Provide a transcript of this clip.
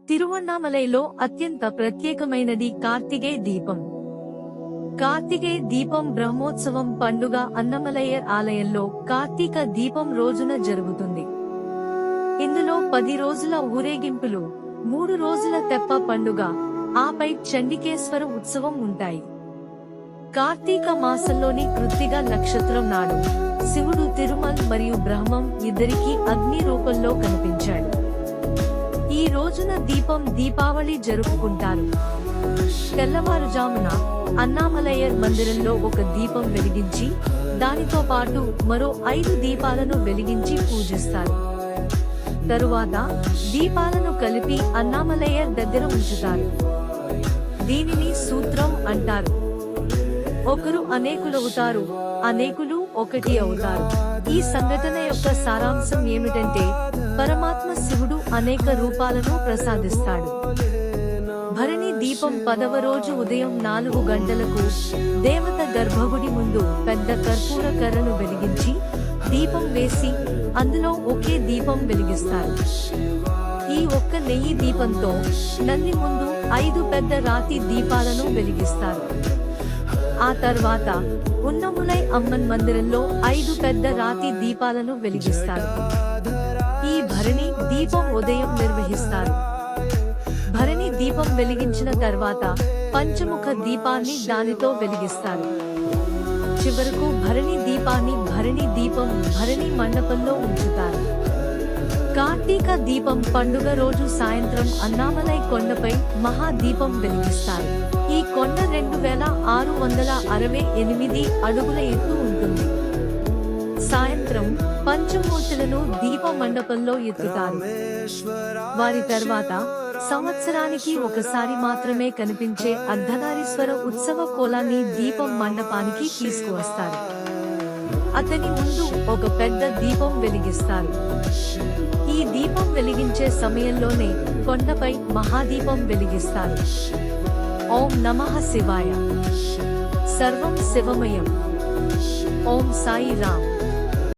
తిరువన్నామలైలో అత్యంత ప్రత్యేకమైనది కార్తికేయ దీపం. కార్తికేయ దీపం బ్రహ్మోత్సవం పండుగ అన్నమలయ్యర్ ఆలయంలో కార్తీక దీపం రోజున జరుగుతుంది. ఇందులో 10 రోజుల ఊరేగింపులు, 3 రోజుల తెప్ప పండుగ, ఆపై చండికేశ్వర ఉత్సవం ఉంటాయి. కార్తీక మాసంలోని కృత్తిక నక్షత్రం నాడు శివుడు తిరుమల్ మరియు బ్రహ్మం ఇద్దరికీ అగ్ని రూపంలో కనిపించాడు. ఈ రోజున దీపావళి జరుపుకుంటారు. తెల్లవారుజామున అన్నామలయ్యర్ మందిరంలో ఒక దీపం వెలిగించి దానితో పాటు మరో 5 దీపాలను వెలిగించి పూజిస్తారు. తరువాత దీపాలను కలిపి అన్నామలయ్యర్ దగ్గర ఉంచుతారు. దీనిని సూత్రం అంటారు. ఒకరు అనేకులవుతారు, అనేకులు ఒకటి అవుతారు. ఈ సంఘటన యొక్క సారాంశం ఏమిటంటే పరమాత్మ శివుడు అనేక రూపాలను ప్రసాదిస్తాడు. భరణి దీపం 10వ రోజు ఉదయం 4 గంటలకు దేవత గర్భగుడి ముందు పెద్ద కర్పూర కర్రను వెలిగించి దీపం వేసి అందులో ఒకే దీపం వెలిగిస్తారు. ఈ ఒక్క నెయ్యి దీపంతో నంది ముందు 5 పెద్ద రాతి దీపాలను వెలిగిస్తారు. ఆ తర్వాత ఉన్నములై అమ్మన్ మందిరంలో 5 పెద్ద రాతి దీపాలను వెలిగిస్తారు. ఈ భరణి దీపం ఉదయం నిర్వహిస్తారు. భరణి దీపం వెలిగించిన తర్వాత పంచముఖ దీపాన్ని దానితో వెలిగిస్తారు. చివరకు భరణి దీపం భరణి మండపంలో ఉంచుతారు. కార్తీక దీపం పండుగ రోజు సాయంత్రం అన్నామలై కొండపై మహాదీపం వెలిగిస్తారు. ఈ కొండ 2668 అడుగుల ఎత్తు ఉంటుంది. సాయంత్రం పంచమూర్తులను దీప మండపంలో ఎత్తుతారు. వారి తర్వాత సంవత్సరానికి ఒకసారి మాత్రమే కనిపించే అర్ధనారీశ్వర ఉత్సవ కోలాన్ని దీపం మండపానికి తీసుకువస్తారు. అతని ముందు ఒక పెద్ద దీపం వెలిగిస్తారు. ఈ దీపం వెలిగించే సమయంలోనే కొండపై మహాదీపం వెలిగిస్తారు. ఓం నమః శివాయ. సర్వం శివమయం. ఓం సాయి రామ్.